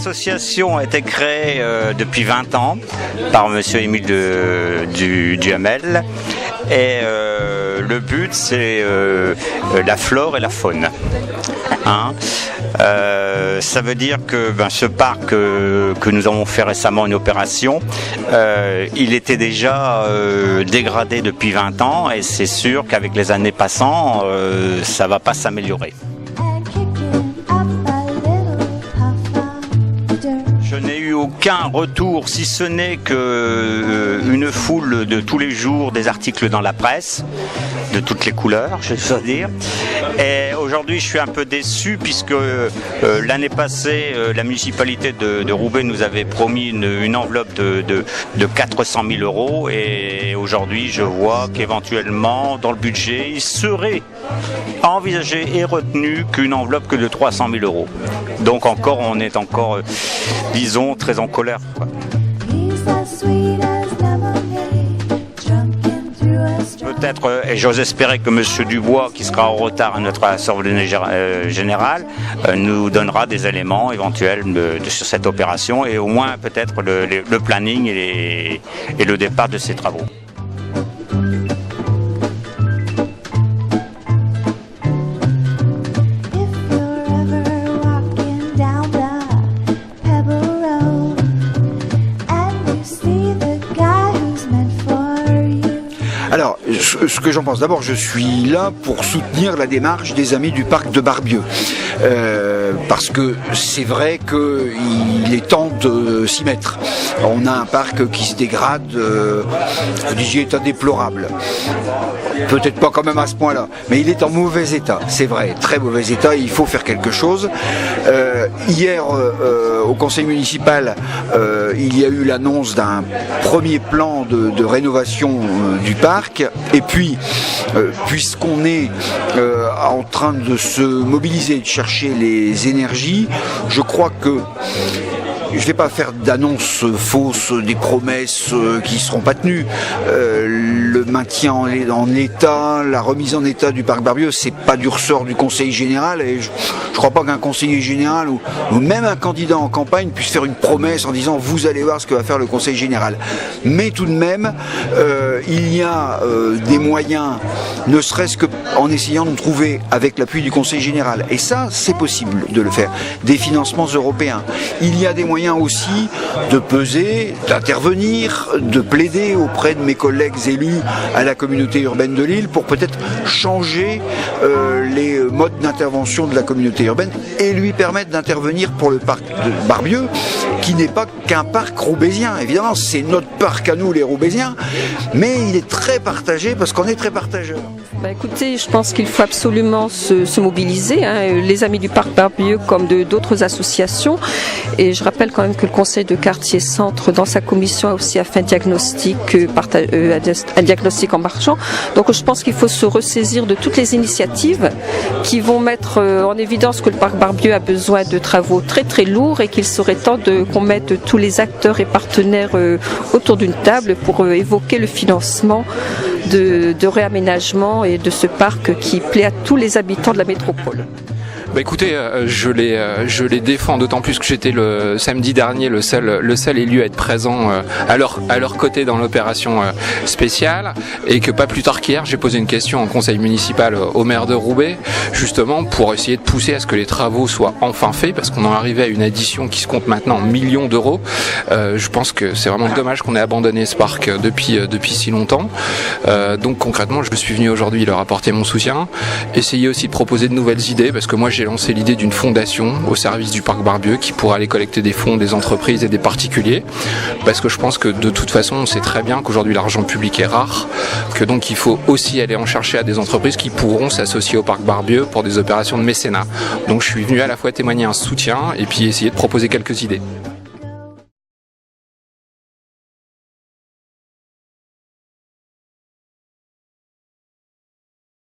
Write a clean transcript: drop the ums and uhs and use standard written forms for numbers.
L'association a été créée depuis 20 ans par monsieur Émile Duhamel et le but c'est la flore et la faune. Ça veut dire que ce parc que nous avons fait récemment une opération, il était déjà dégradé depuis 20 ans et c'est sûr qu'avec les années passant, ça va pas s'améliorer. Je n'ai eu aucun retour, si ce n'est qu'une foule de tous les jours des articles dans la presse, de toutes les couleurs, je dois dire. Et aujourd'hui, je suis un peu déçu puisque l'année passée, la municipalité de Roubaix nous avait promis une enveloppe de 400 000 euros et aujourd'hui, je vois qu'éventuellement, dans le budget, il serait envisagé et retenu qu'une enveloppe que de 300 000 euros. Donc on est encore, disons, très en colère, quoi. Peut-être, et j'ose espérer que M. Dubois, qui sera en retard à notre assemblée générale, nous donnera des éléments éventuels sur cette opération et au moins peut-être le planning et le départ de ces travaux. Alors, ce que j'en pense, d'abord, je suis là pour soutenir la démarche des amis du parc de Barbieux. Parce que c'est vrai qu'il est temps de s'y mettre. On a un parc qui se dégrade, vous disiez état déplorable. Peut-être pas quand même à ce point-là, mais il est en mauvais état, c'est vrai, très mauvais état, il faut faire quelque chose. Hier, au conseil municipal, il y a eu l'annonce d'un premier plan de rénovation du parc, et puis, puisqu'on est en train de se mobiliser, de chercher les énergies, je crois que je ne vais pas faire d'annonces fausses, des promesses qui ne seront pas tenues. Le maintien en état, la remise en état du parc Barbieux, c'est pas du ressort du conseil général. Et je ne crois pas qu'un conseiller général ou même un candidat en campagne puisse faire une promesse en disant vous allez voir ce que va faire le conseil général. Mais tout de même, il y a des moyens, ne serait-ce qu'en essayant de trouver avec l'appui du conseil général. Et ça, c'est possible de le faire. Des financements européens. Il y a des moyens aussi de peser, d'intervenir, de plaider auprès de mes collègues élus à la communauté urbaine de Lille pour peut-être changer les modes d'intervention de la communauté urbaine et lui permettre d'intervenir pour le parc de Barbieux, qui n'est pas qu'un parc roubaisien. Évidemment, c'est notre parc à nous, les Roubaisiens, mais il est très partagé parce qu'on est très partageurs. Écoutez, je pense qu'il faut absolument se mobiliser, les amis du parc Barbieux comme d'autres associations. Et je rappelle quand même que le conseil de quartier centre, dans sa commission, a aussi fait un diagnostic en marchant. Donc je pense qu'il faut se ressaisir de toutes les initiatives qui vont mettre en évidence que le parc Barbieux a besoin de travaux très très lourds et qu'il serait temps qu'on mette tous les acteurs et partenaires autour d'une table pour évoquer le financement de réaménagement et de ce parc qui plaît à tous les habitants de la métropole. Écoutez, je les défends d'autant plus que j'étais le samedi dernier le seul élu à être présent à leur côté dans l'opération spéciale, et que pas plus tard qu'hier j'ai posé une question en conseil municipal au maire de Roubaix, justement pour essayer de pousser à ce que les travaux soient enfin faits, parce qu'on en arrivait à une addition qui se compte maintenant en millions d'euros. Je pense que c'est vraiment dommage qu'on ait abandonné ce parc depuis si longtemps. Donc concrètement, je suis venu aujourd'hui leur apporter mon soutien, essayer aussi de proposer de nouvelles idées, parce que moi j'ai lancé l'idée d'une fondation au service du parc Barbieux qui pourra aller collecter des fonds des entreprises et des particuliers, parce que je pense que de toute façon on sait très bien qu'aujourd'hui l'argent public est rare, que donc il faut aussi aller en chercher à des entreprises qui pourront s'associer au parc Barbieux pour des opérations de mécénat. Donc je suis venu à la fois témoigner un soutien et puis essayer de proposer quelques idées.